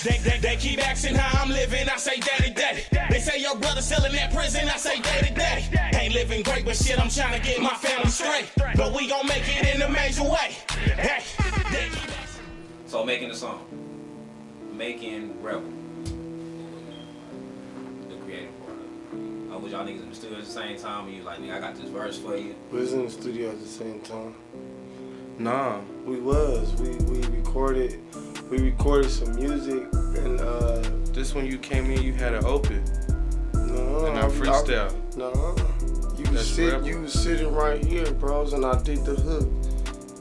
They keep asking how I'm living, I say daddy, daddy. They say your brother still in that prison, I say daddy, daddy. Ain't living great, but shit, I'm trying to get my family straight. But we gon' make it in a major way. Hey. So making the song, making Rebel, the creative part of it. Was y'all niggas in the studio at the same time? And you like, nigga, I got this verse for you. We was in the studio at the same time. Nah, we was. We recorded some music and this when you came in, you had it open. No, and I freestyle. No, you was sitting right here, bros, and I did the hook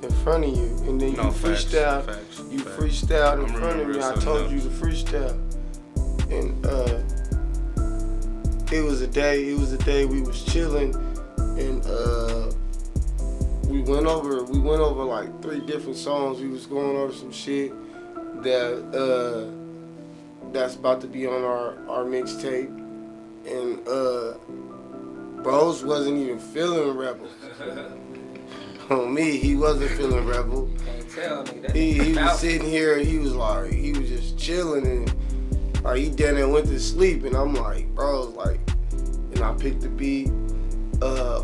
in front of you, and then you freestyle. You freestyled in front of me. I told you to freestyle, and it was a day we was chilling, and we went over like 3 different songs. We was going over some shit that's about to be on our mixtape, and bros wasn't even feeling Rebel. On me, he wasn't feeling Rebel. You can't tell, nigga. He was sitting here, he was just chilling, and like he done and went to sleep, and I'm like, bro, like, and I picked the beat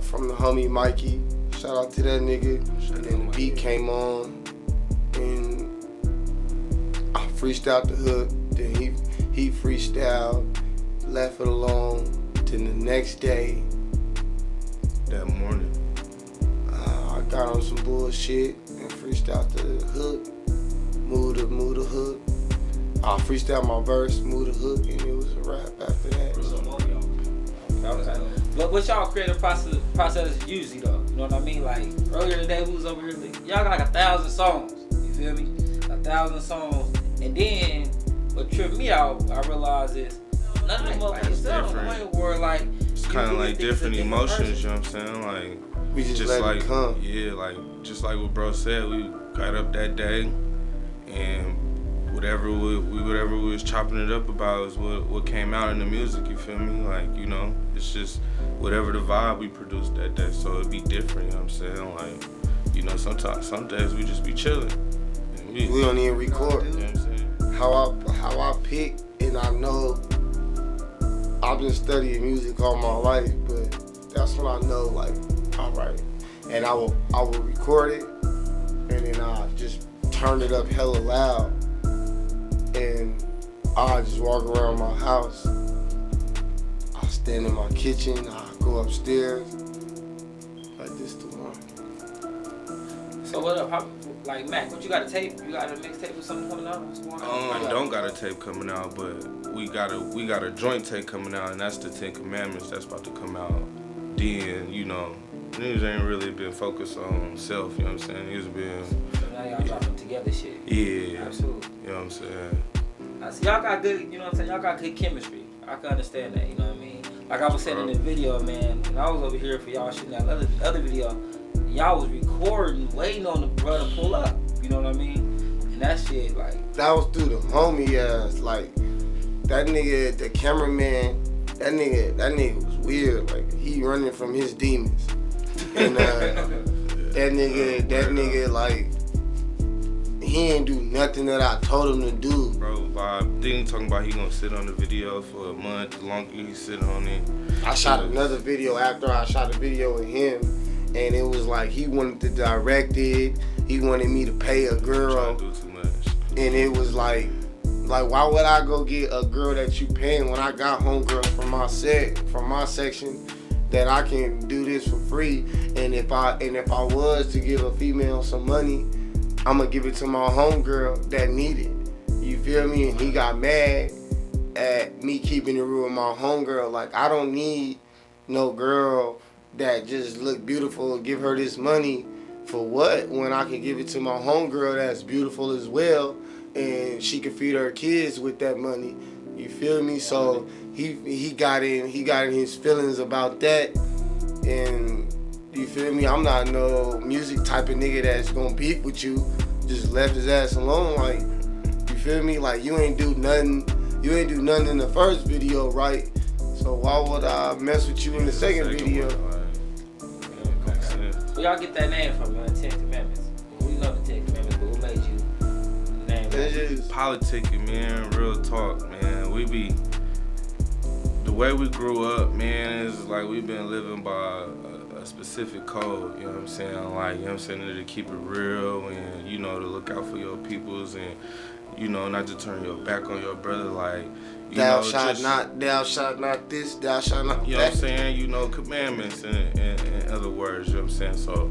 from the homie Mikey. Shout out to that nigga. And then the beat came on, and I freestyled the hook. Then he freestyled, left it alone. Then the next day, that morning, I got on some bullshit and freestyled the hook, moved the hook. I freestyled my verse, moved the hook, and it was a rap after that. What y'all creative process usually though? You know what I mean? Like earlier today, we was over here. Y'all got like 1,000 songs. You feel me? 1,000 songs, and then what tripped me out, I realized is none of them motherfuckers sound the way where like it's kind of like different emotions. You know what I'm saying? Like we just let like it come. Yeah, like just like what bro said, we got up that day, and whatever we was chopping it up about is what came out in the music. You feel me? Like, you know, it's just whatever the vibe we produced that day. So it'd be different. You know what I'm saying? Like, you know, some days we just be chilling. We don't even record. You know what I'm saying? How I pick, and I know I've been studying music all my life, but that's when I know, like, all right, and I will record it, and then I just turn it up hella loud, and I just walk around my house. I stand in my kitchen. I go upstairs like this tomorrow. So what up? Like Mac, what you got a tape? You got a mixtape or something coming out? What's going on? Don't got a tape coming out, but we got a joint tape coming out, and that's the 10 Commandments that's about to come out. Then, you know, niggas ain't really been focused on self, you know what I'm saying? Niggas been. So now y'all dropping together shit. Yeah. Absolutely. You know what I'm saying? I see y'all got good, you know what I'm saying? Y'all got good chemistry. I can understand that, you know what I mean? Like I was saying in the video, man, when I was over here for y'all shooting that other video, y'all was recording, waiting on the brother to pull up. You know what I mean? And that shit, like. That was through the homie ass. Like, that nigga, the cameraman, that nigga was weird. Like, he running from his demons. And that nigga, like, he ain't do nothing that I told him to do. Bro, Bob, then talking about he gonna sit on the video for a month. The longer he sit on it. I shot another video after I shot a video with him, and it was like he wanted to direct it. He wanted me to pay a girl. Trying to do too much. And it was like why would I go get a girl that you paying when I got homegirls from my section that I can do this for free? And if I was to give a female some money, I'm gonna give it to my homegirl that need it. You feel me? And he got mad at me keeping it real with my homegirl. Like, I don't need no girl that just look beautiful and give her this money for what, when I can give it to my homegirl that's beautiful as well, and she can feed her kids with that money. You feel me? So he got in his feelings about that, and you feel me? I'm not no music type of nigga that's gonna beef with you. Just left his ass alone. Like, you feel me? Like, you ain't do nothing in the first video, right? So why would I mess with you in the second video? Where y'all get that name from, man? 10 Commandments. We know the 10 Commandments, but who made you name It's just politicking, man. Real talk, man. We be the way we grew up, man. Is like we've been living by a specific code. You know what I'm saying? Like, you know what I'm saying, to keep it real and to look out for your peoples and not to turn your back on your brother. Like, thou shalt not this, thou shalt not you know what I'm saying? Commandments in other words. You know what I'm saying? So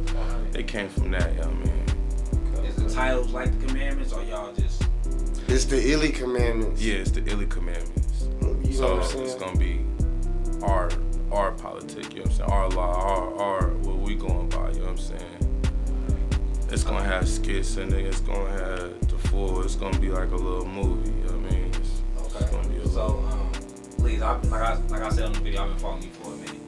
it came from that, you know what I mean? Is the titles like the commandments, or y'all just? It's the illy commandments. Yeah, it's the illy commandments. You know what I'm So saying? it's gonna be our politic, you know what I'm saying? Our law, our what we going by, you know what I'm saying? It's gonna have skits and then it's gonna have the full. It's gonna be like a little movie, you know what I mean? It's gonna be a So, Leez, like I said on the video, I've been following you for a minute.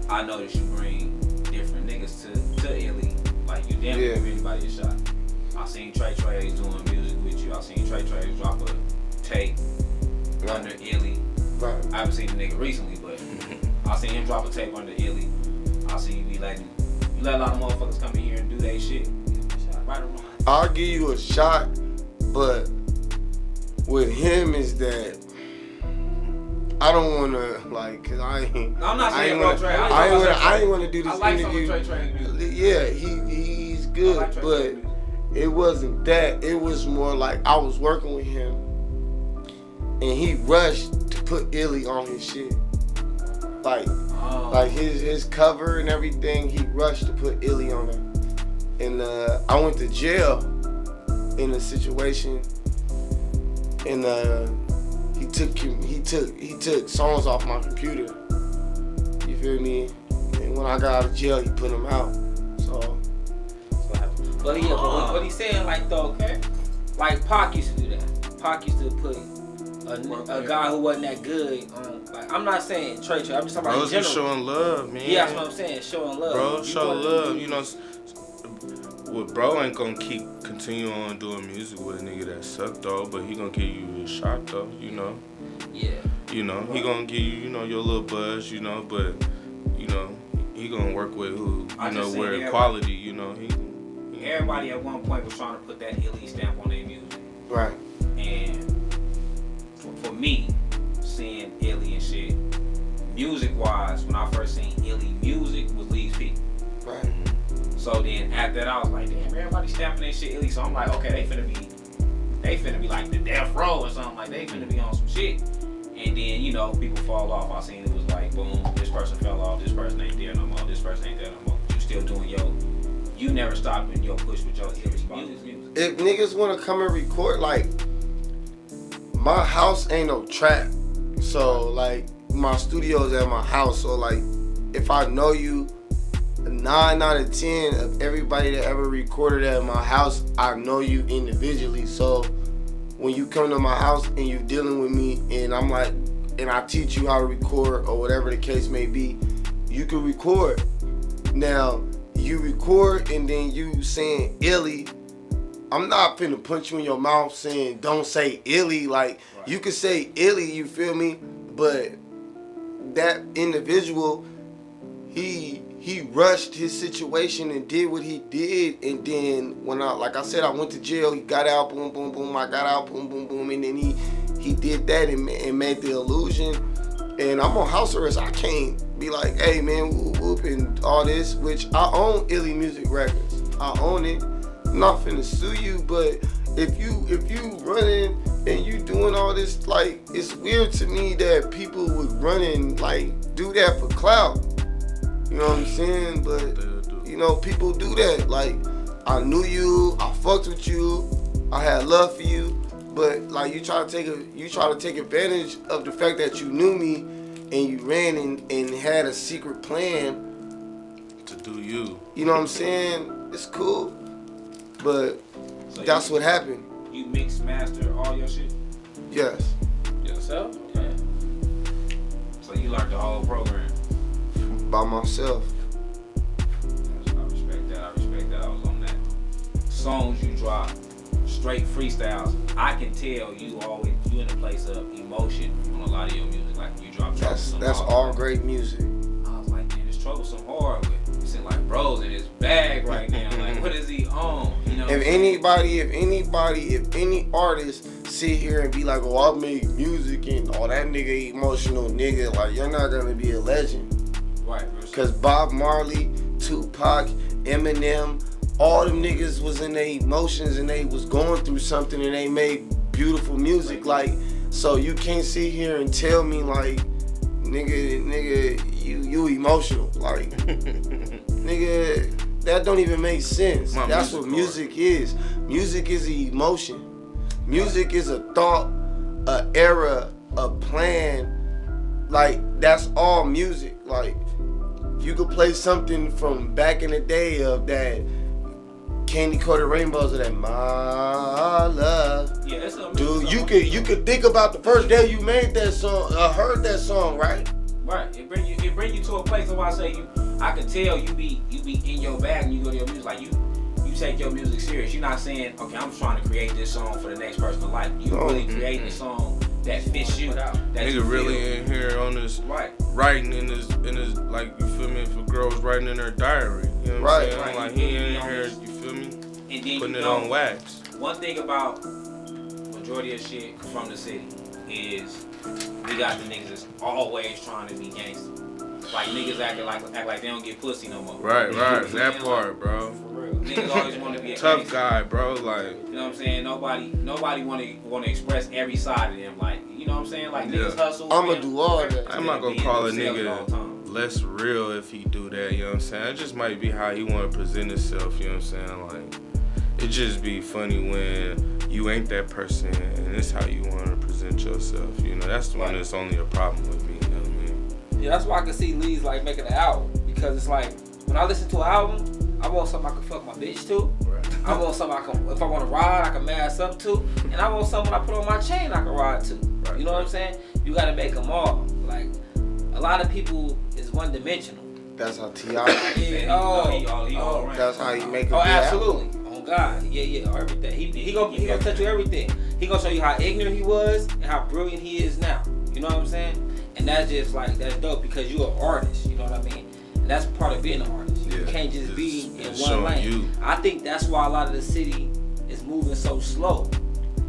I noticed you bring different niggas to Illy. Like, you damn near give anybody a shot. I seen Trey doing music with you. I seen Trey drop a tape under Illy. Right. I haven't seen the nigga recently, but I seen him drop a tape under Illy. I see you be letting a lot of motherfuckers come in here and do their shit. Right or wrong? I'll give you a shot, but with him is that I don't wanna cause I ain't. No, I'm not saying I Trey. ain't wanna do this I like interview. some of Trey music. Yeah, he's good, I like Trey but music. it wasn't that. It was more like I was working with him, and he rushed to put Illy on his shit. Like his cover and everything, he rushed to put Illy on it. And I went to jail in a situation, and he took songs off my computer. You feel me? And when I got out of jail, he put them out. So. But yeah, but what he's saying, like, though, okay? Like, Pac used to do that. Pac used to put a guy who wasn't that good on, like, I'm not saying Trey, I'm just talking about in general. showing love, man. Yeah, that's what I'm saying, showing love. Bro, show love, well, bro ain't gonna continue on doing music with a nigga that sucked though, but he gonna give you a shot though, Yeah. He gonna give you, your little buzz, but, he gonna work with who, where quality, Everybody at one point was trying to put that Illy stamp on their music. Right. And for me, seeing Illy and shit, music-wise, when I first seen Illy music was Leez P. Right. So then after that, I was like, damn, everybody stamping that shit Illy. So I'm like, okay, they finna be like the death row or something. Like, they finna be on some shit. And then, people fall off. I seen it was like, boom, this person fell off, this person ain't there no more, this person ain't there no more. You still doing you never stopped in your push with your Illy music. If niggas wanna come and record, like, my house ain't no trap. So, like, my studio's at my house. So, like, if I know you, 9 out of 10 of everybody that ever recorded at my house, I know you individually. So when you come to my house and you dealing with me and I'm like, and I teach you how to record or whatever the case may be, you can record. Now, you record and then you saying Illy, I'm not finna punch you in your mouth saying don't say Illy. Like, you can say Illy, you feel me? But that individual, he rushed his situation and did what he did, and then when I went to jail, he got out, boom, boom, boom, I got out, boom, boom, boom, and then he did that and made the illusion, and I'm on house arrest. I can't be like, hey man, whoop, whoop, and all this, which I own Illy Music Records. I own it. I'm not finna sue you, but if you running and you doing all this, like, it's weird to me that people would run and like do that for clout. You know what I'm saying? But, people do that. Like, I knew you, I fucked with you, I had love for you, but, like, you try to take advantage of the fact that you knew me and you ran and had a secret plan to do you. You know what I'm saying? It's cool, but so that's what happened. You mix, master all your shit? Yes. Yourself? Okay. So you learned the whole program? By myself. I respect that. I was on that. Songs you drop, straight freestyles. I can tell you in a place of emotion on a lot of your music. Like, you drop That's all great music. I was like, man, it's troublesome hard with 100% like bro's in his bag right now. Like, what is he on? You know. If any artist sit here and be like, oh, I make music and all that nigga emotional nigga, like you're not gonna be a legend. Right. Cause Bob Marley, Tupac, Eminem, all them niggas was in their emotions and they was going through something and they made beautiful music. Like, so you can't sit here and tell me like, nigga, you emotional. Like, nigga, that don't even make sense. That's what music is. Music is an emotion. Music is a thought, a era, a plan. Like, that's all music. Like, you could play something from back in the day of that Candy Coated Rainbows of that My Love. Yeah, that's a dude. You could think about the first day you made that song, heard that song, right? Right. It bring you to a place where I say I can tell you be in your bag when you go to your music. Like you take your music serious. You're not saying, okay, I'm trying to create this song for the next person in life. You really creating a song that fits you. That nigga really in here on this writing in his like, you feel me, for girls writing in their diary. You know what I'm saying? Like he in here, you feel me? And then putting it on wax. One thing about majority of shit from the city is we got the niggas that's always trying to be gangster. Like niggas act like they don't get pussy no more. Right, that part, bro. For real. Niggas always want to be a tough gangster. guy, bro. Like, you know what I'm saying? Nobody want to express every side of them. Like, you know what I'm saying? Like niggas hustle. I'ma do all that. I'm not gonna call a nigga less real if he do that. You know what I'm saying? It just might be how he want to present himself. You know what I'm saying? Like, it just be funny when you ain't that person and it's how you want to present yourself. You know, that's the one that's only a problem with me. You know what I mean? Yeah, that's why I can see Leez like making an album, because it's like when I listen to an album, I want something I can fuck my bitch to. Right. I want something if I want to ride, I can mask up to, and I want something I put on my chain I can ride to. Right. You know what I'm saying? You got to make them all. Like, a lot of people is one dimensional. That's how T.I. That's how he make it. Oh, absolutely. Oh God, yeah, everything. He gonna touch you everything. He gonna show you how ignorant he was and how brilliant he is now. You know what I'm saying? And that's just like, that's dope because you're an artist. You know what I mean? And that's part of being an artist. You can't just be in one lane. I think that's why a lot of the city is moving so slow.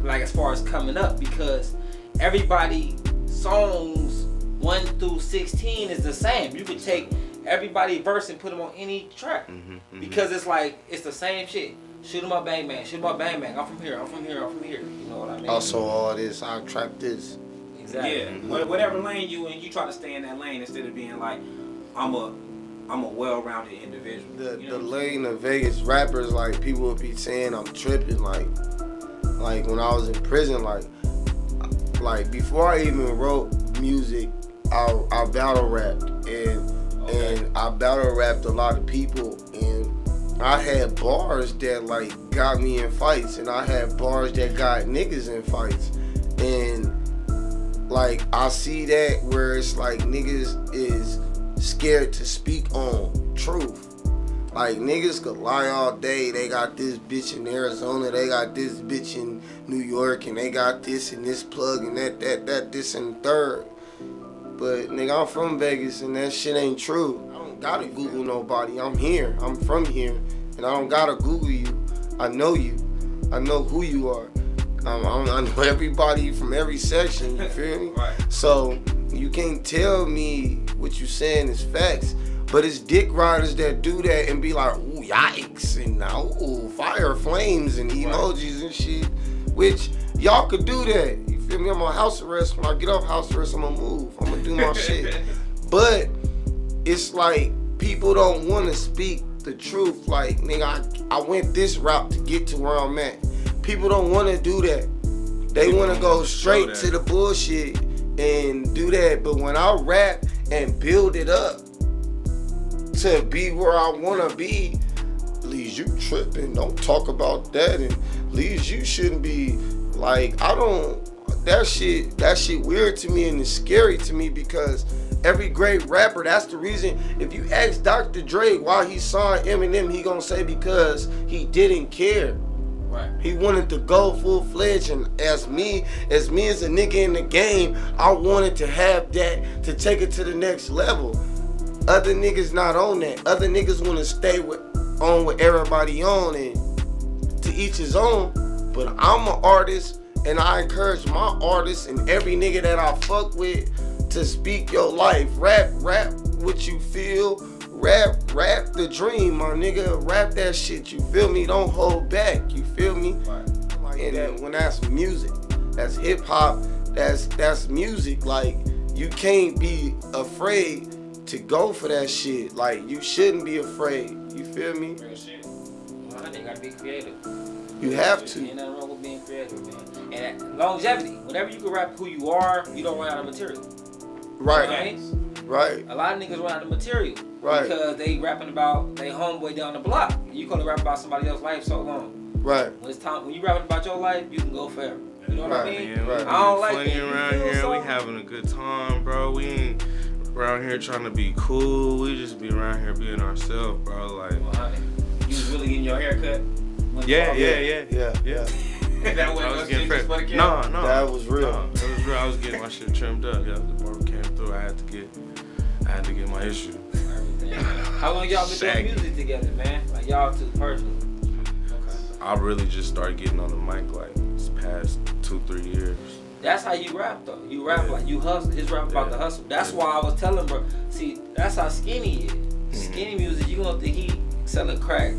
Like as far as coming up, because everybody songs 1 through 16 is the same. You could take everybody verse and put them on any track because it's like it's the same shit. Shoot 'em up, bang bang. Shoot 'em up, bang bang. I'm from here. I'm from here. I'm from here. You know what I mean? Also, all this, I trap this. Exactly. Yeah. Whatever lane you in, you try to stay in that lane instead of being like, I'm a well-rounded individual. The lane of Vegas rappers, like people would be saying I'm tripping. Like when I was in prison, like before I even wrote music, I battle rapped and I battle rapped a lot of people, and I had bars that like got me in fights, and I had bars that got niggas in fights, and like I see that where it's like niggas is scared to speak on truth. Like niggas could lie all day. They got this bitch in Arizona, they got this bitch in New York, and they got this and this plug and that this and the third. But nigga, I'm from Vegas and that shit ain't true. I don't gotta Google nobody. I'm here. I'm from here, and I don't gotta Google you. I know you. I know who you are. I know everybody from every section. You feel me? Right. So you can't tell me what you saying is facts. But it's dick riders that do that and be like, ooh, yikes, and ooh, fire, flames, and emojis and shit. Which y'all could do that. You feel me? I'm on house arrest. When I get off house arrest, I'm gonna move. I'm gonna do my shit. But it's like people don't want to speak the truth. Like, nigga, I went this route to get to where I'm at. People don't want to do that. They want to go straight to the bullshit and do that. But when I rap and build it up to be where I want to be, Leez, you tripping. Don't talk about that. And Leez, you shouldn't be like, that shit weird to me and it's scary to me because every great rapper, that's the reason. If you ask Dr. Dre why he signed Eminem, he gonna say because he didn't care. Right. He wanted to go full-fledged, and as me as a nigga in the game, I wanted to have that to take it to the next level. Other niggas not on that. Other niggas wanna stay on with everybody on, and to each his own. But I'm an artist, and I encourage my artists and every nigga that I fuck with to speak your life. Rap what you feel. Rap the dream, my nigga. Rap that shit, you feel me? Don't hold back, you feel me? Right. And when that's music, that's hip hop, that's music. Like, you can't be afraid to go for that shit. Like, you shouldn't be afraid, you feel me? Real shit. Well, I think gotta be creative. You have to. Ain't nothing wrong with being creative, man. And longevity. Whenever you can rap who you are, you don't run out of material. Right. Right? Right. A lot of niggas run out of material. Right. Because they rapping about they homeboy down the block. You gonna rap about somebody else's life so long. Right. When it's time, when you rapping about your life, you can go forever. You know what I Right. mean? Man, Right. we I don't like funny that. You around feel here. We something? having a good time, bro. We ain't around here trying to be cool. We just be around here being ourselves, bro. Like, Well, honey, you was really getting your hair cut? When you yeah. saw Yeah. that I wasn't was just getting for the fresh. camera? No. That was real. No, it was real. I was getting my shit trimmed up. Yeah, the barber came through. I had to get my issue. Everything. How long y'all been Shaggy. doing music together, man? Like y'all two personally. Okay. I really just started getting on the mic like this past 2-3 years. That's how you rap though. You rap Yeah. like you hustle. His rap about the hustle. That's why I was telling bro. See, that's how Skinny is. Skinny music, you gonna think he selling crack.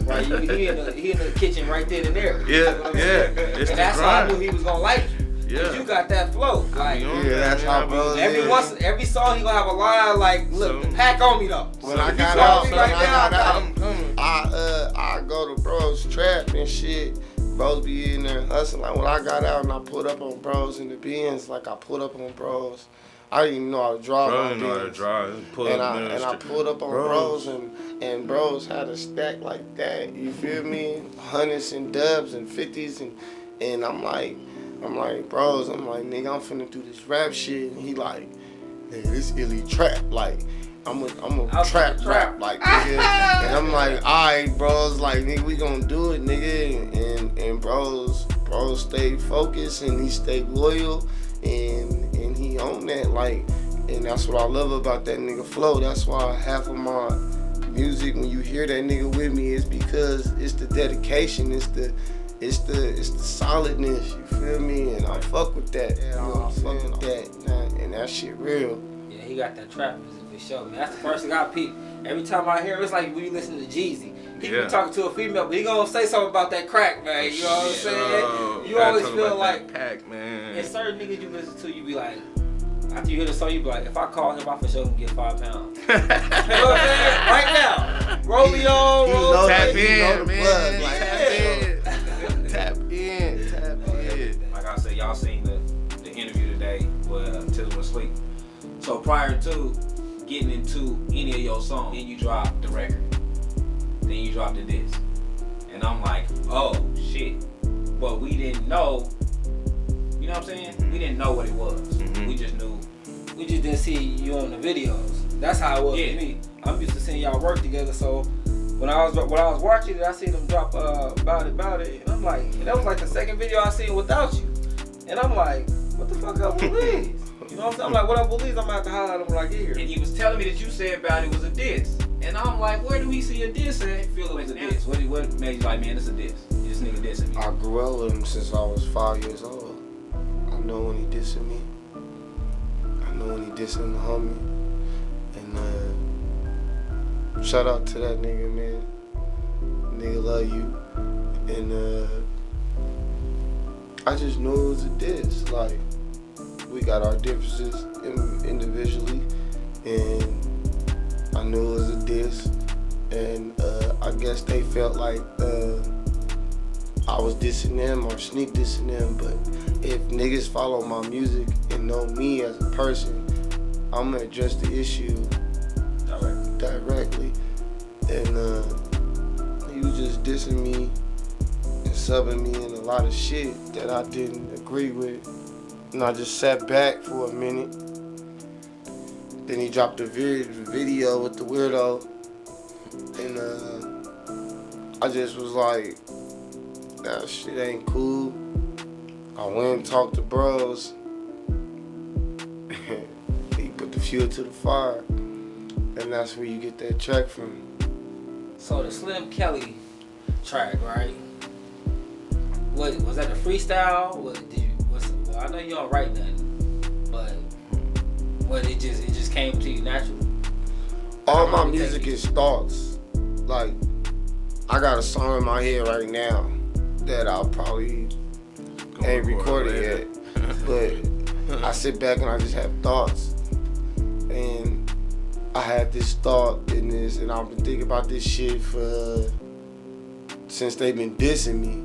Right? He in the kitchen right then and there. You know what I'm saying? It's And the that's how I grind. knew he was gonna like you. Yeah. 'Cause you got that flow. Like You know, Yeah, that's man, how I be- bros every song he gonna have a line like, look, So- the pack on me though. When I You got told out, me when right I now, got out, I'm coming. I go to bros trap and shit. Bros be in there hustling. Like, when I got out and I pulled up on bros in the Benz, like I pulled up on bros. I didn't even know how to drive Bro my didn't know how to Benz. drive. Pull And up, I pulled up on bros and bros had a stack like that. You feel me? Hundreds and dubs and 50s and I'm like bros. I'm like, nigga, I'm finna do this rap shit. And he like, nigga, this illy trap. Like, I'm a trap rap, like, nigga. And I'm like, alright, bros, like, nigga, we gonna do it, nigga. And bros stay focused and he stay loyal and he on that, like, and that's what I love about that nigga flow. That's why half of my music, when you hear that nigga with me, is because it's the dedication, it's the solidness, you feel me? And I fuck with that. You know, I fuck with that. And that shit real. Yeah, he got that trap music for sure, man. That's the first thing I peep. Every time I hear it, it's like when you listen to Jeezy. He be talking to a female, but he gonna say something about that crack, man. You know what I'm saying? You always feel like pack, man. and certain niggas you listen to, you be like, after you hear the song, you be like, if I call him, I for sure can get 5 pounds. You know what I'm saying? Right now. Roleo, roll. Tap He know the in, plug, man. like, Tap in. Like I said, y'all seen the interview today with Lil Sleep. So prior to getting into any of your songs, then you dropped the record. Then you dropped the disc. And I'm like, oh shit. But we didn't know, you know what I'm saying? We didn't know what it was. Mhm. We just knew. We just didn't see you on the videos. That's how it was Yeah. for me. I'm used to seeing y'all work together, so when I was watching it, I seen them drop About It, and I'm like, and that was like the second video I seen without you. And I'm like, what the fuck up with Leez? You know what I'm saying? I'm like, what up with Leez? I'm gonna have to holler at him when I get here. And he was telling me that you said About It was a diss. And I'm like, where do we see a diss at? Feel it was a diss. What made you like, man, it's a diss? This nigga dissing me. I grew up with him since I was 5 years old. I know when he dissing me. I know when he dissing the homie. And shout out to that nigga, man. Nigga love you. And I just knew it was a diss. Like, we got our differences individually, and I knew it was a diss. And I guess they felt like I was dissing them or sneak dissing them, but if niggas follow my music and know me as a person, I'm gonna address the issue directly. And he was just dissing me and subbing me in a lot of shit that I didn't agree with. And I just sat back for a minute. Then he dropped a video with the weirdo. And I just was like, that shit ain't cool. I went and talked to bros. He put the fuel to the fire. and that's where you get that track from. So the Slim Kelly track, right? What was that? The freestyle? Well, I know you don't write nothing, but it just came to you naturally. All my music is thoughts. Like, I got a song in my head right now that I'll probably ain't recorded yet, but I sit back and I just have thoughts, and I had this thought in this, and I've been thinking about this shit since they've been dissing me,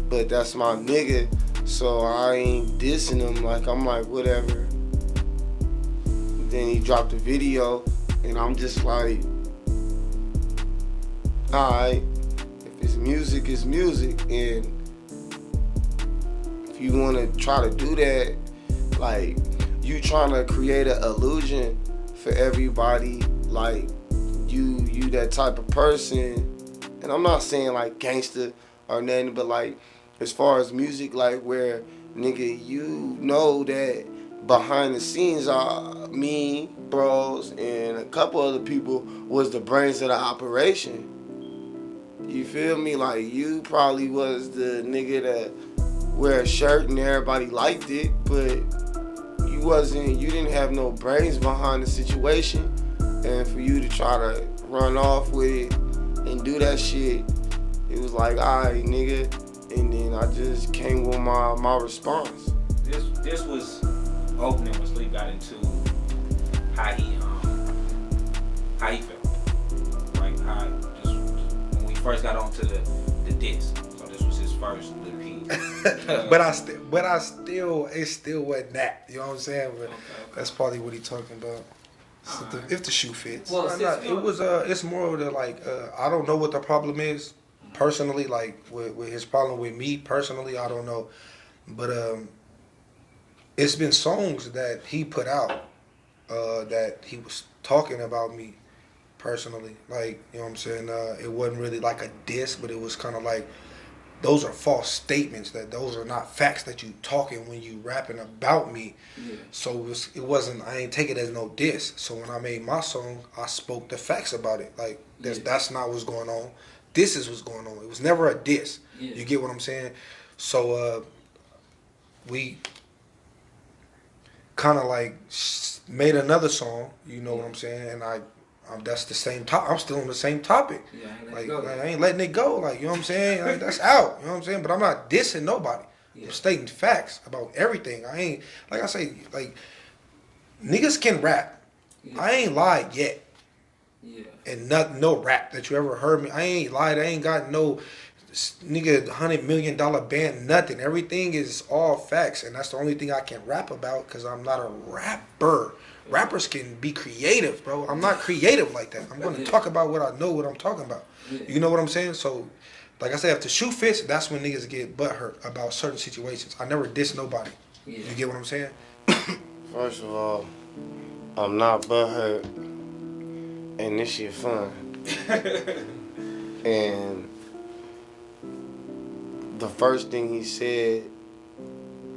but that's my nigga, so I ain't dissing him. Like, I'm like, whatever. Then he dropped a video, and I'm just like, alright, if it's music, it's music, and if you want to try to do that, like, you trying to create an illusion for everybody, like, you that type of person, and I'm not saying like gangster or nothing, but like, as far as music, like, where, nigga, you know that behind the scenes are me, bros, and a couple other people was the brains of the operation. You feel me? Like, you probably was the nigga that wear a shirt and everybody liked it, but you didn't have no brains behind the situation, and for you to try to run off with it and do that shit, it was like, alright, nigga, and then I just came with my response. This was opening when Sleep got into how he felt, like how just when we first got onto the disc. So this was his first EP. but I still, it still wasn't that. You know what I'm saying? But that's probably what he's talking about. So if the shoe fits. Well, It's more of the like. I don't know what the problem is personally. Like with his problem with me personally, I don't know. But it's been songs that he put out that he was talking about me personally. Like, you know what I'm saying? It wasn't really like a diss, but it was kind of like, those are false statements, that those are not facts that you talking when you rapping about me. Yeah. So it wasn't, I ain't take it as no diss. So when I made my song, I spoke the facts about it. Like, that's not what's going on. This is what's going on. It was never a diss. Yeah. You get what I'm saying? So we kind of like made another song, you know what I'm saying? And that's the same topic. I'm still on the same topic. Yeah, I ain't letting it go. Like, you know what I'm saying? Like, that's out. You know what I'm saying? But I'm not dissing nobody. Yeah. I'm stating facts about everything. I ain't, like I say, like, niggas can rap. Yeah. I ain't lied yet. Yeah. And no rap that you ever heard me. I ain't lied. I ain't got no nigga $100 million band, nothing. Everything is all facts, and that's the only thing I can rap about, because I'm not a rapper. Rappers can be creative, bro. I'm not creative like that. I'm going to talk about what I know, what I'm talking about. You know what I'm saying? So, like I said, if the shoe fits, that's when niggas get butthurt about certain situations. I never diss nobody. You get what I'm saying? First of all, I'm not butthurt, and this shit fun. And the first thing he said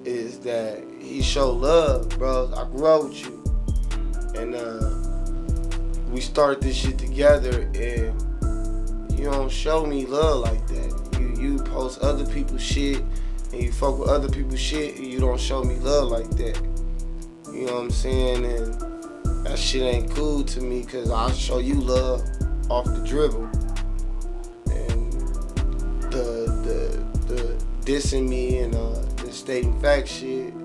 is that he showed love, bro. I grew up with you. And we started this shit together, and you don't show me love like that. You post other people's shit, and you fuck with other people's shit, and you don't show me love like that. You know what I'm saying? And that shit ain't cool to me, because I show you love off the dribble. And the dissing me and the stating fact shit,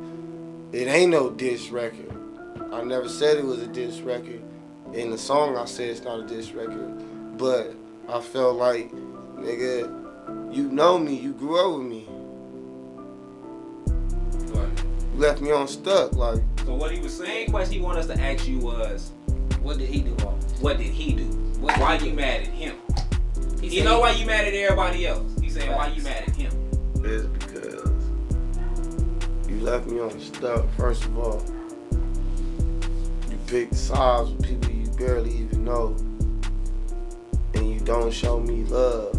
it ain't no diss record. I never said it was a diss record. In the song, I said it's not a diss record. But I felt like, nigga, you know me, you grew up with me. Right. You left me on stuck, like. So what he was saying, question he wanted us to ask you was, what did he do wrong? What did he do? Why you mad at him? You know why you mad at everybody else. He's saying, why you mad at him? It's because you left me on stuck, first of all. Pick sides with people you barely even know, and you don't show me love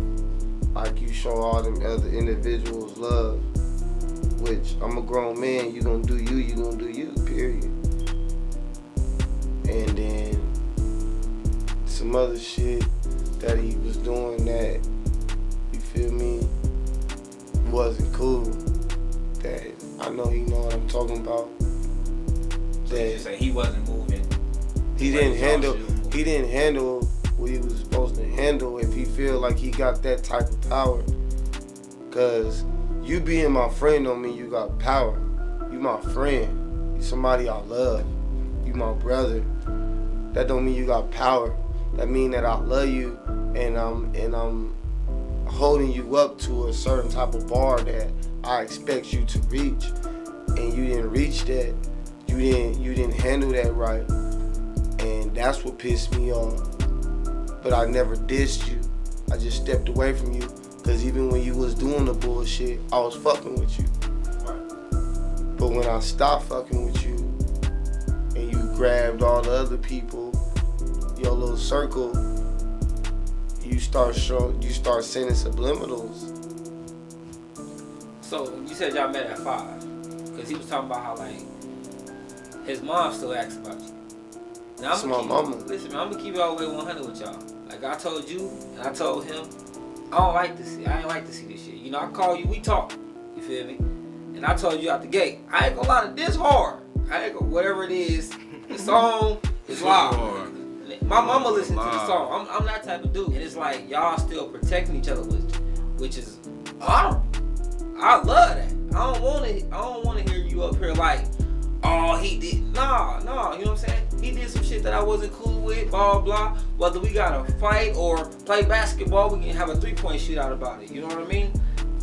like you show all them other individuals love, which I'm a grown man. You gonna do you, you gonna do you, period. And then some other shit that he was doing that, you feel me, wasn't cool. That I know he know what I'm talking about. So you just say he wasn't moving. He didn't handle what he was supposed to handle if he feel like he got that type of power. Cause you being my friend don't mean you got power. You my friend. You somebody I love. You my brother. That don't mean you got power. That mean that I love you and I'm holding you up to a certain type of bar that I expect you to reach. And you didn't reach that. You didn't handle that right. And that's what pissed me off. But I never dissed you. I just stepped away from you. Cause even when you was doing the bullshit, I was fucking with you. But when I stopped fucking with you and you grabbed all the other people, your little circle, you start sending subliminals. So you said y'all met at 5, cause he was talking about how like his mom still asks about you. Now That's my mama. Listen, man, I'm gonna keep it all the way 100 with y'all. Like I told you, and I told him, I ain't like to see this shit. You know, I call you, we talk. You feel me? And I told you out the gate, I ain't gonna lie to this hard. I ain't gonna, whatever it is, the song is loud. My mama listened to the song. I'm that type of dude. And it's like, y'all still protecting each other, which is honorable. I love that. I don't wanna hear you up here like, oh, he did. Nah, you know what I'm saying? He did some shit that I wasn't cool with, blah, blah. Whether we gotta fight or play basketball, we can have a 3-point shootout about it. You know what I mean?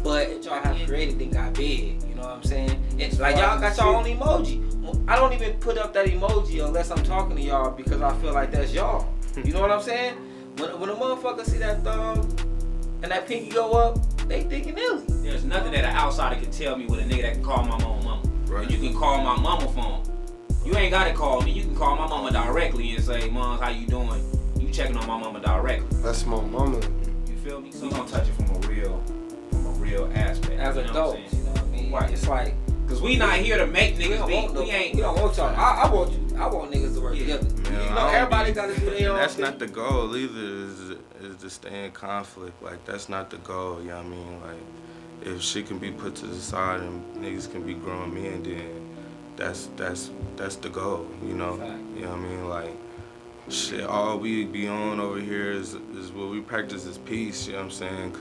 But y'all have created and got big. You know what I'm saying? It's like y'all got y'all own emoji. I don't even put up that emoji unless I'm talking to y'all because I feel like that's y'all. You know what I'm saying? When a motherfucker see that thumb and that pinky go up, they thinking Illy. There's nothing that an outsider can tell me with a nigga that can call my mama. Right. And you can call my mama phone. You ain't gotta call me. You can call my mama directly and say, "Mom, how you doing?" You checking on my mama directly. That's my mama. You feel me? So you gonna touch it from a real aspect. As adults, you know what I mean? Right. It's like, cause we not here to make niggas beat. We don't want y'all. I want you. I want niggas to work together. Man, you know, everybody gotta do their own. That's not the goal either. Is to stay in conflict. Like that's not the goal. You know what I mean? Like if shit can be put to the side and niggas can be grown men, then that's the goal. You know? You know what I mean? Like shit. All we be on over here is what we practice is peace. You know what I'm saying?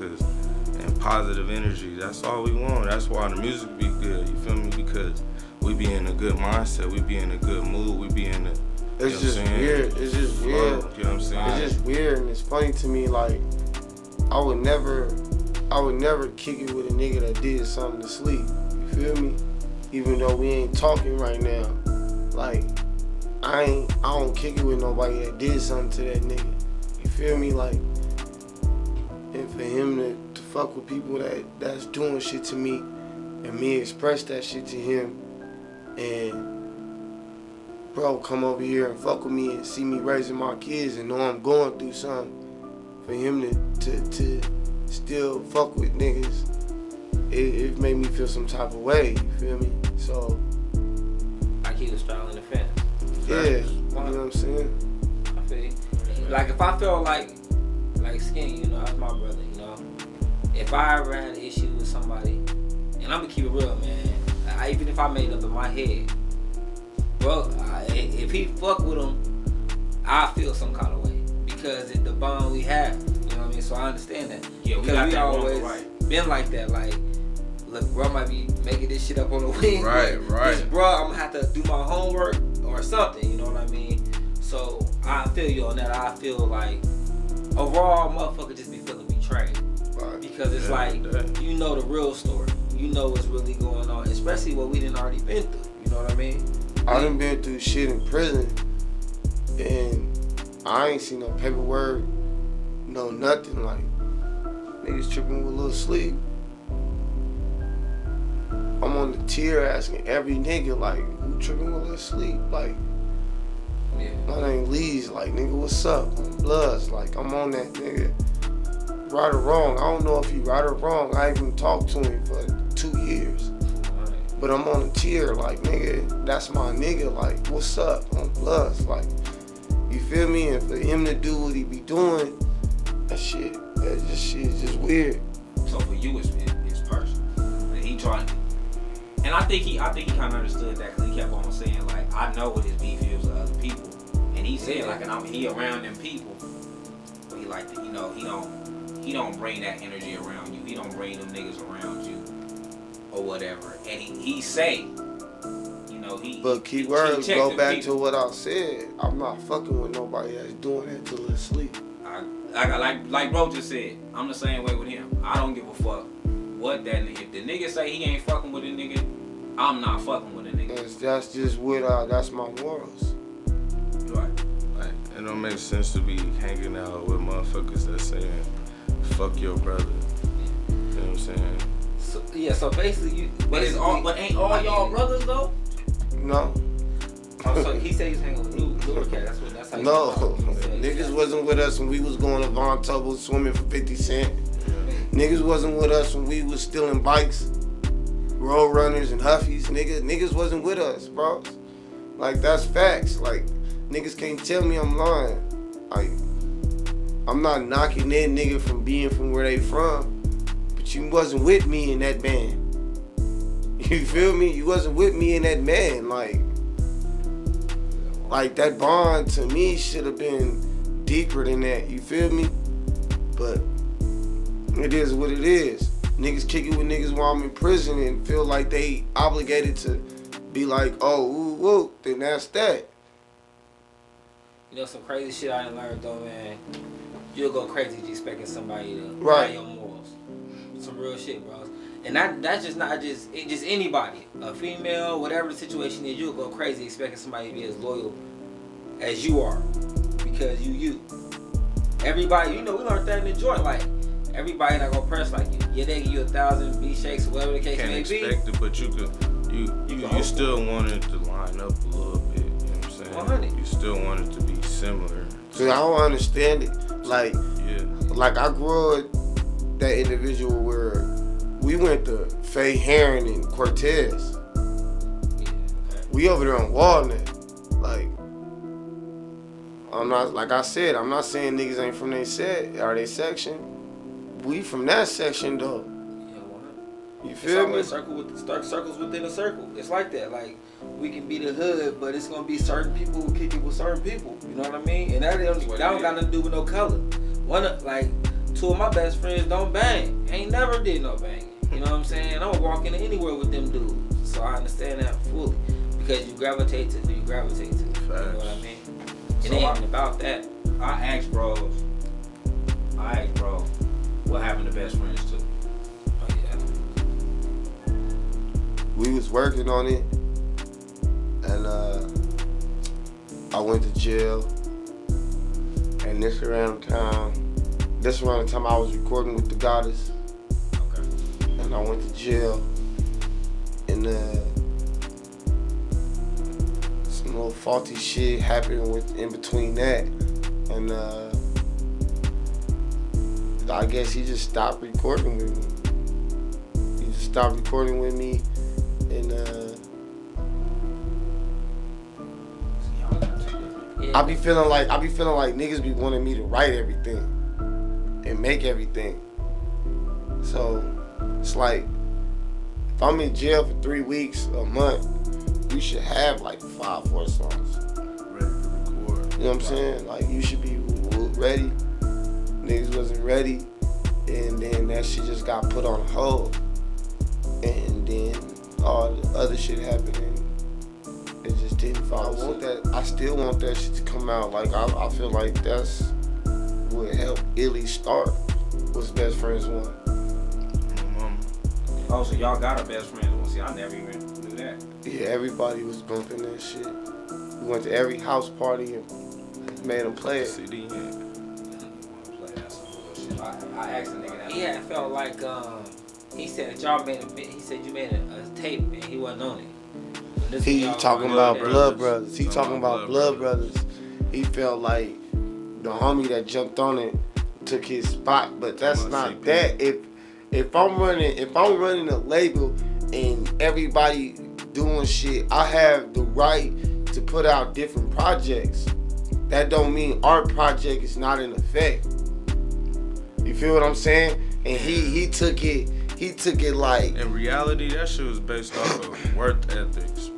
And positive energy. That's all we want. That's why the music be good. You feel me? Because we be in a good mindset. We be in a good mood. We be in a It's just weird. It's just weird. You know what I'm saying? It's just weird, and it's funny to me. Like I would never kick it with a nigga that did something to Sleep. You feel me? Even though we ain't talking right now, like I don't kick it with nobody that did something to that nigga. You feel me? Like, and for him to fuck with people that's doing shit to me, and me express that shit to him, and bro come over here and fuck with me and see me raising my kids and know I'm going through something, for him to still fuck with niggas, it made me feel some type of way. You feel me? So like he was straddling the fence. Yeah, you know what I'm saying? I feel you. Like if I felt like Skinny, you know, that's my brother, you know. If I ever had an issue with somebody, and I'm gonna keep it real, man. Even if I made up in my head, bro, if he fuck with him, I feel some kind of way because it's the bond we have. You know what I mean? So I understand that. Yeah, because we always been like that. Like, look, bro might be making this shit up on the wing. Right. This bro, I'm gonna have to do my homework or something. You know what I mean? So I feel you on that. I feel like overall, motherfucker just be feeling betrayed. Right. Because it's you know the real story. You know what's really going on, especially what we done already been through. You know what I mean? I done been through shit in prison, and I ain't seen no paperwork, no nothing. Like, niggas tripping with Lil Sleep. I'm on the tier asking every nigga, like, who tripping with Lil Sleep? Like, my name Leez, like, nigga, what's up? I'm Bloods, like, I'm on that nigga. Right or wrong, I don't know if he right or wrong. I ain't even talked to him for 2 years. But I'm on a tier, like, nigga, that's my nigga, like, what's up? I'm Bloods, like, you feel me? And for him to do what he be doing, that shit is just weird. So for you, it's personal. And he tried, and I think he kind of understood that because he kept on saying like, I know what his beef is with other people, and he said like, and he around them people, but he like, you know, he don't bring that energy around you. He don't bring them niggas around you or whatever. And he say, you know, But keywords go back to what I said. I'm not fucking with nobody that's doing that to Lil Sleep. Like bro just said, I'm the same way with him. I don't give a fuck what that nigga. If the nigga say he ain't fucking with a nigga, I'm not fucking with a nigga. That's just what that's my morals. Right. Like, it don't make sense to be hanging out with motherfuckers that saying, fuck your brother. You know what I'm saying? So basically But ain't all y'all brothers though? No. Oh, so he said he's hanging with Lil Cat. That's how. No, niggas wasn't with us when we was going to Von Tubble swimming for 50 cent. Niggas wasn't with us when we was stealing bikes, road runners and huffies. Niggas wasn't with us, bro. Like that's facts. Like niggas can't tell me I'm lying. Like I'm not knocking that nigga from being from where they from, but you wasn't with me in that band. You feel me? You wasn't with me in that band. Like that bond to me should have been deeper than that. You feel me? But it is what it is. Niggas kick it with niggas while I'm in prison and feel like they obligated to be like, oh, ooh, woo, then that's that. You know some crazy shit I done learned though, man. You'll go crazy just expecting somebody to Right. buy your morals. Some real shit, bro. And that's just not just anybody, a female, whatever the situation is. You'll go crazy expecting somebody to be as loyal as you are because you. Everybody, you know, we learned that in the joint. Like everybody not gonna press like you. Yeah, they give you 1,000 B shakes or whatever the case Can't may be. expect it, but you still want it to line up a little bit. You know what I'm saying? 100. You still want it to be similar. Cause I don't understand it. Like I grew up that individual where we went to Faye Heron and Cortez. Yeah, okay. We over there on Walnut. Like, I'm not, like I said, I'm not saying niggas ain't from their set or their section. We from that section though. Yeah, 100. You feel me? It's always circles within a circle. It's like that. Like we can be the hood, but it's gonna be certain people who kick it with certain people. You know what I mean? And that don't got nothing to do with no color. Two of my best friends don't bang. Ain't never did no banging. You know what I'm saying? I'm walking anywhere with them dudes. So I understand that fully. Because you gravitate to who you gravitate to. You know what I mean? It ain't about that. I asked bro, what happened to best friends too? Oh yeah. We was working on it, and I went to jail. And this around the time I was recording with the Goddess. Okay. And I went to jail, and some little faulty shit happened in between that, and I guess he just stopped recording with me. He just stopped recording with me, and I be feeling like niggas be wanting me to write everything and make everything. So it's like if I'm in jail for 3 weeks, a month, you should have like 5-4 songs. Ready to record. You know what I'm saying? Like you should be ready. Niggas wasn't ready, and then that shit just got put on hold. And then all the other shit happened, and it just didn't follow. I still want that shit to come out. Like I feel like that's what helped Illy start. Was Best Friends 1. Oh, so y'all got a best friend? Well, see, I never even knew that. Yeah, everybody was bumping that shit. We went to every house party and made them play it. CD, yeah. I asked the nigga that. He had felt like he said that y'all made he said you made a tape and he wasn't on it. He talking about Blood Brothers. He talking about Blood Brothers. Brothers. He felt like the homie that jumped on it took his spot, but that's not that. If I'm running a label and everybody doing shit, I have the right to put out different projects. that don't mean our project is not in effect. You feel what I'm saying? And he took it like. In reality, that shit was based off of work ethics.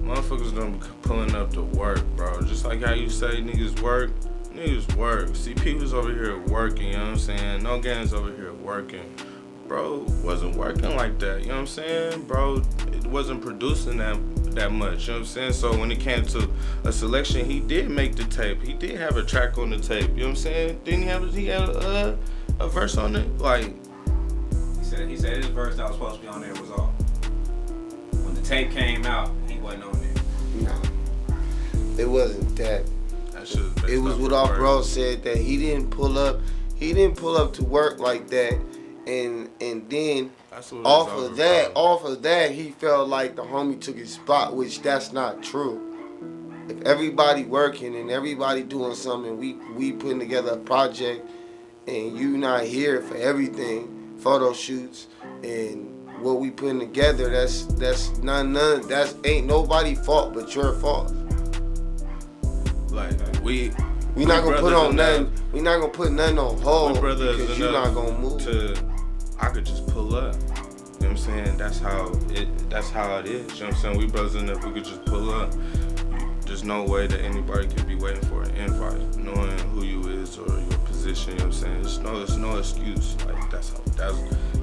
Motherfuckers done pulling up to work, bro. Just like how you say niggas work. Niggas work. CP was over here working, you know what I'm saying? No Games over here working. Bro, wasn't working like that, you know what I'm saying? Bro, it wasn't producing that much, you know what I'm saying? So when it came to a selection, he did make the tape. He did have a track on the tape, you know what I'm saying? Didn't he have a verse on it? Like, he said his verse that was supposed to be on there was off. When the tape came out, he wasn't on there. Nah. It wasn't that. It was what our bro said, that he didn't pull up to work like that, and then off of that he felt like the homie took his spot, which that's not true. If everybody working and everybody doing something, we putting together a project, and you not here for everything, photo shoots and what we putting together, that's none that's ain't nobody fault but your fault. Like we not gonna put on nothing. We not gonna put nothing on hold because you're not gonna move. I could just pull up. You know what I'm saying? That's how it is. You know what I'm saying? We brothers enough, we could just pull up. There's no way that anybody could be waiting for an invite, knowing who you is or your position, you know what I'm saying? There's no excuse. Like that's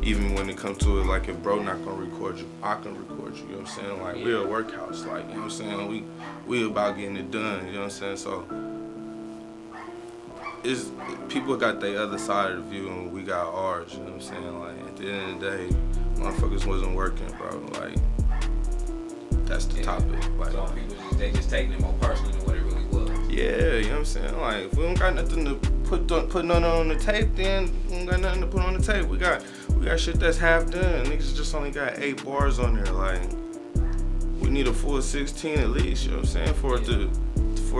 even when it comes to it, like if bro not gonna record you, I can record you, you know what I'm saying? Like we're a workhouse, like, you know what I'm saying? We about getting it done, you know what I'm saying? So people got their other side of the view and we got ours, you know what I'm saying? Like at the end of the day, motherfuckers wasn't working, bro. Like that's the topic. Like some people they just taking it more personally than what it really was. Yeah, you know what I'm saying? Like if we don't got nothing to put nothing on the tape, then we don't got nothing to put on the tape. We got shit that's half done. Niggas just only got 8 bars on there. Like we need a full 16 at least, you know what I'm saying? For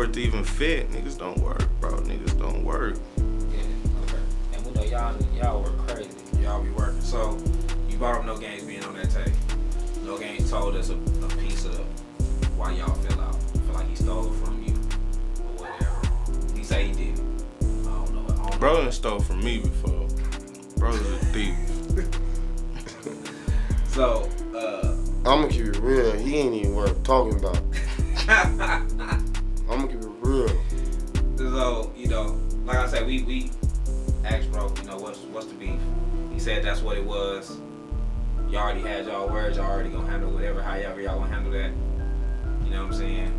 it to even fit. Niggas don't work, bro. Niggas don't work. Yeah, okay. And we know y'all work crazy. Y'all be working. So you brought up No Games being on that tape. No Games told us a piece of why y'all fell out. Feel like he stole from you or whatever. He say he did. I don't know. Bro done stole from me before. Bro's a thief. So, I'm gonna keep it real. He ain't even worth talking about. I'm gonna keep it real. So, you know, like I said, we asked bro, you know, what's the beef? He said that's what it was. Y'all already had y'all words. Y'all already gonna handle whatever, however y'all gonna handle that. You know what I'm saying?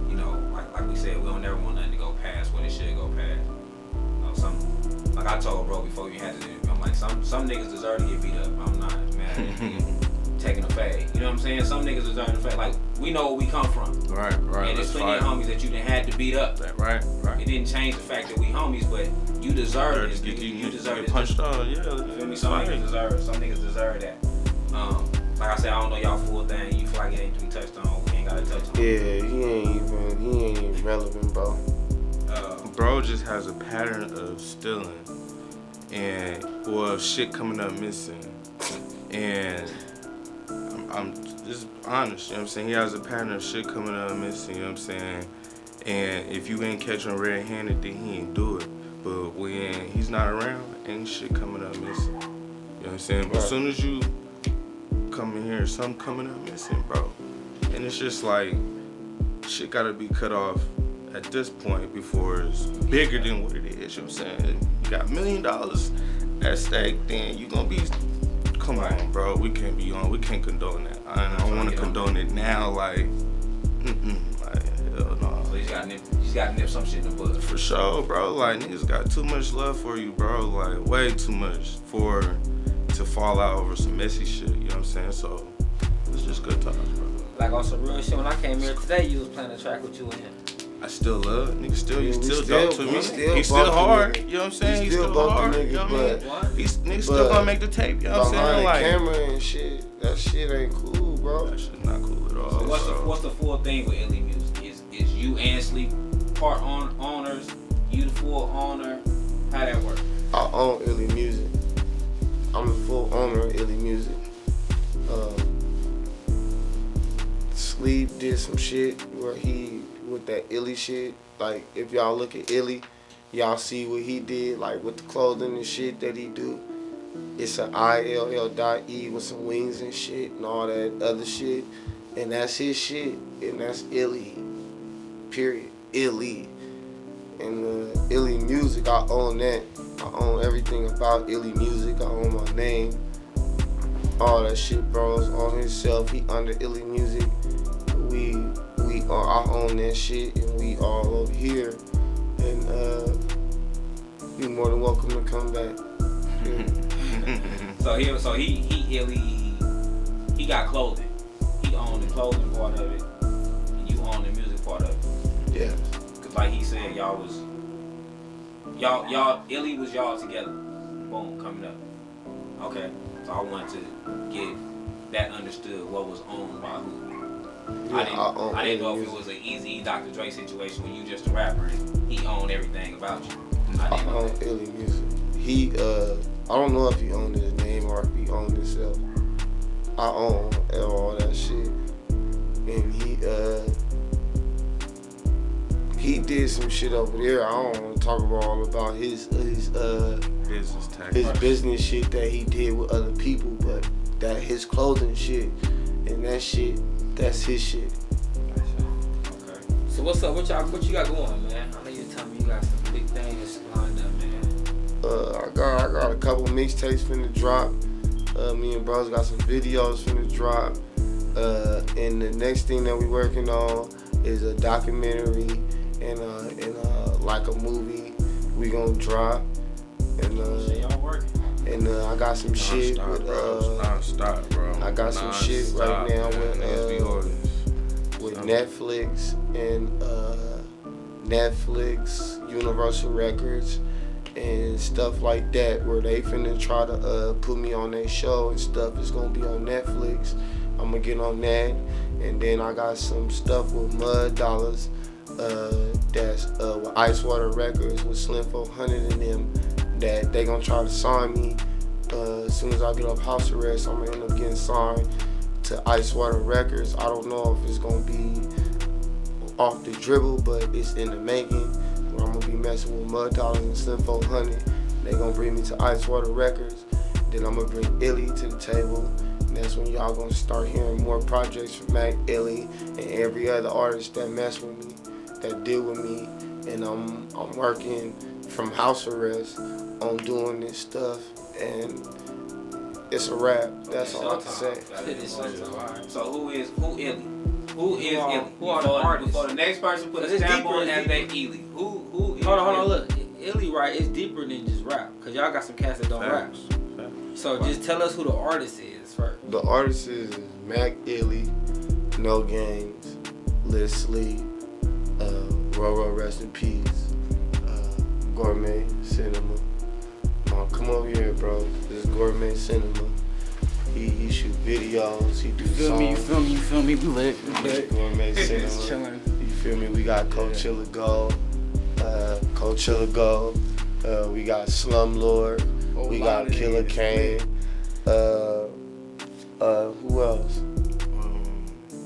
You know, like we said, we don't never want nothing to go past what it should go past. You know, like I told bro before we had to do, I'm like, some niggas deserve to get beat up. I'm not mad at you taking a fade. You know what I'm saying? Some niggas deserve to fade. Like, we know where we come from. Right. And there's plenty of homies that you done had to beat up. Right. It didn't change the fact that we homies, but you deserve this. You deserve this. Punched on, yeah. Feel me? Some niggas deserve that. Like I said, I don't know y'all full thing. You feel like it ain't to be touched on. We ain't gotta touch on. Yeah, he ain't even relevant, bro. Bro just has a pattern of stealing and shit coming up missing. And I'm just honest, you know what I'm saying? He has a pattern of shit coming up missing, you know what I'm saying? And if you ain't catch him red-handed, then he ain't do it. But when he's not around, ain't shit coming up missing. You know what I'm saying? But as soon as you come in here, something coming up missing, bro. And it's just like, shit gotta be cut off at this point before it's bigger than what it is, you know what I'm saying? You got $1 million at stake, then you gonna be, come on, bro, we can't condone that. I don't wanna condone it now, like, like, hell no. So you just gotta nip some shit in the bud. For sure, bro, like, niggas got too much love for you, bro, like, way too much to fall out over some messy shit, you know what I'm saying? So, it's just good times, bro. Like on some real shit, when I came here today, you was playing a track with you and him. I still love nigga. You still dope to me. He's still hard. You know what I'm saying? He's still hard. You know what I mean? Niggas still gonna make the tape. You know what I'm saying? Like camera and shit. That shit ain't cool, bro. That shit's not cool at all. So what's the full thing with Illy Music? Is you and Sleep part owners? You the full owner? How that work? I own Illy Music. I'm the full owner of Illy Music. Sleep did some shit where he, with that Illy shit, like if y'all look at Illy, y'all see what he did, like with the clothing and shit that he do. It's an ILL.E with some wings and shit and all that other shit. And that's his shit. And that's Illy. Period. Illy. And Illy Music, I own that. I own everything about Illy Music. I own my name. All that shit, bro, is on himself. He under Illy Music. I own that shit, and we all over here. And you're more than welcome to come back. Yeah. So he got clothing. He owned the clothing part of it, and you own the music part of it. Yeah. Cause like he said, y'all Illy was y'all together. Boom, coming up. Okay. So I wanted to get that understood. What was owned by who? Yeah, I didn't know if it was an Easy Dr. Dre situation when you just a rapper and he owned everything about you. I own Illy Music. He I don't know if he owned his name or if he owned himself. I own all that shit. And he did some shit over there. I don't want to talk about his business tactics. His business shit that he did with other people, but that his clothing shit and that shit, that's his shit. Okay. So what's up? What you got going, man? I know you tell me you got some big things lined up, man. I got a couple mixtapes finna drop. Me and bros got some videos finna drop. And the next thing that we working on is a documentary and like a movie we gonna drop. And y'all working. And I got some shit with non-stop, bro. I got some shit right now with Netflix and Netflix, Universal Records, and stuff like that, where they finna try to put me on their show and stuff. It's gonna be on Netflix. I'm gonna get on that, and then I got some stuff with Mud Dollars. That's with Icewater Records with Slim 400 and them. That they gonna try to sign me. As soon as I get off house arrest, I'm gonna end up getting signed to Icewater Records. I don't know if it's gonna be off the dribble, but it's in the making. Where I'm gonna be messing with Mud Dollars and Slim 400. They gonna bring me to Icewater Records. Then I'm gonna bring Illy to the table. And that's when y'all gonna start hearing more projects from Mac, Illy, and every other artist that mess with me, that deal with me. And I'm working from house arrest on doing this stuff, and it's a wrap. That's all I have to say. So who is Illy? Who is Illy? Who are the artists? Before the next person put a stamp on as they Illy. Who is Hold on, look. Illy, right, it's deeper than just rap. Cause y'all got some cats that don't rap. So just tell us who the artist is first. The artist is Mac, Illy, No Games, Lil Sleep, Roro, rest in peace, Gourmet Cinema. Come over here, bro. This is Gourmet Cinema. He shoot videos. He do songs. You feel me? We lit. Gourmet Cinema. Chilling. You feel me? We got Coachella Gold. We got Slumlord. We got Killer Kane. Who else?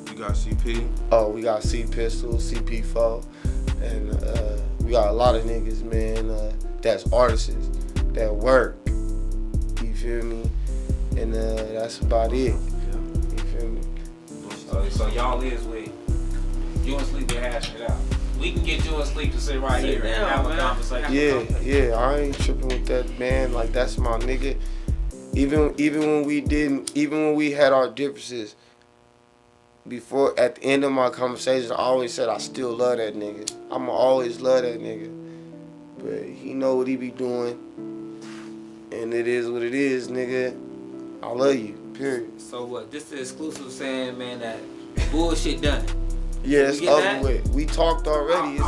You got CP. Oh, we got C Pistolz, CP4, and we got a lot of niggas, man. That's artists that work. You feel me? And that's about it. You feel me? So y'all is with you and Sleep to hash it out. We can get you and Sleep to sit right here and have a conversation. Yeah, I ain't tripping with that, man. Like, that's my nigga. Even when we had our differences, before, at the end of my conversation, I always said I still love that nigga. I'ma always love that nigga. But he know what he be doing, and it is what it is, nigga. I love you, period. So what, this is exclusive saying, man, that bullshit done. Yeah, it's over with. We talked already. I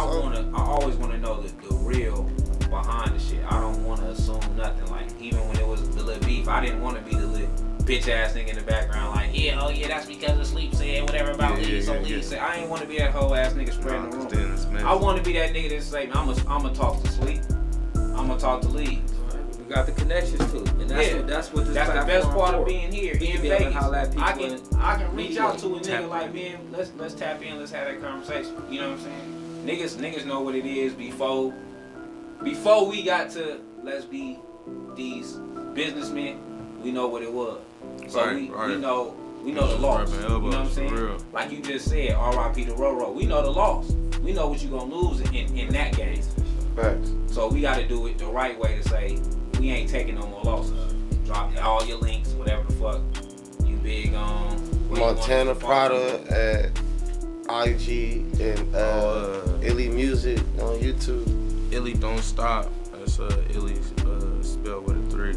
always want to know the real behind the shit. I don't want to assume nothing. Like, even when it was the little beef, I didn't want to be the little bitch ass nigga in the background. Like, that's because of Sleep said whatever about Leez. Leez said. I ain't want to be that whole ass nigga spreading the rumor. I want to be that nigga that say, I'm gonna talk to Sleep. I'm gonna talk to Leez. got the connections too, and that's what this That's the platform best part for. of being here We in can be able to Vegas. holler at people I and can reach out to a nigga tap like, in. man, let's tap in, let's have that conversation. You know what I'm saying? Niggas know what it is before we got to let's be these businessmen. We know what it was. So Right, we right. know the loss. Rubbing You know what I'm elbows, for saying? real. Like you just said, R.I.P. to Roro. We know the loss. We know what you gonna lose in that game. Facts. So we got to do it the right way to say we ain't taking no more losses. Drop all your links, whatever the fuck you big on. where you Montana want to follow. Prada at IG and Illy Music on YouTube. Illy Don't Stop. That's Illy spelled with a 3.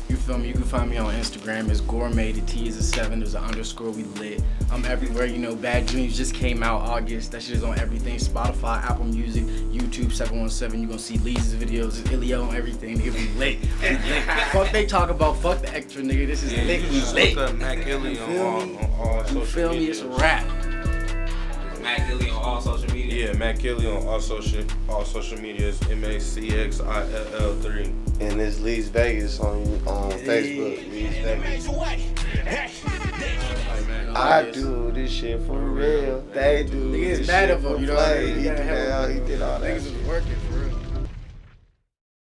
You feel me? You can find me on Instagram. It's gourmet. The T is a 7. There's an underscore. We lit. I'm everywhere. You know, Bad Dreams just came out August. That shit is on everything. Spotify, Apple Music, YouTube 717. You gonna see Leez's videos. It's Ilio on everything. Nigga, we lit. We lit. Fuck they talk about. Fuck the extra nigga. This is lit. We lit. Look up Macxill3 on all social You feel me? media. It's a rap. Macxill3 on all social media. Yeah, Macxill3 on all social medias. Macxill3. And it's Leez Vegas on Facebook. Leez In a Vegas. major way. Hey, I do this shit for real. They do Nigga is this mad shit of him, for you know play. what I mean? He You gotta did help all him. that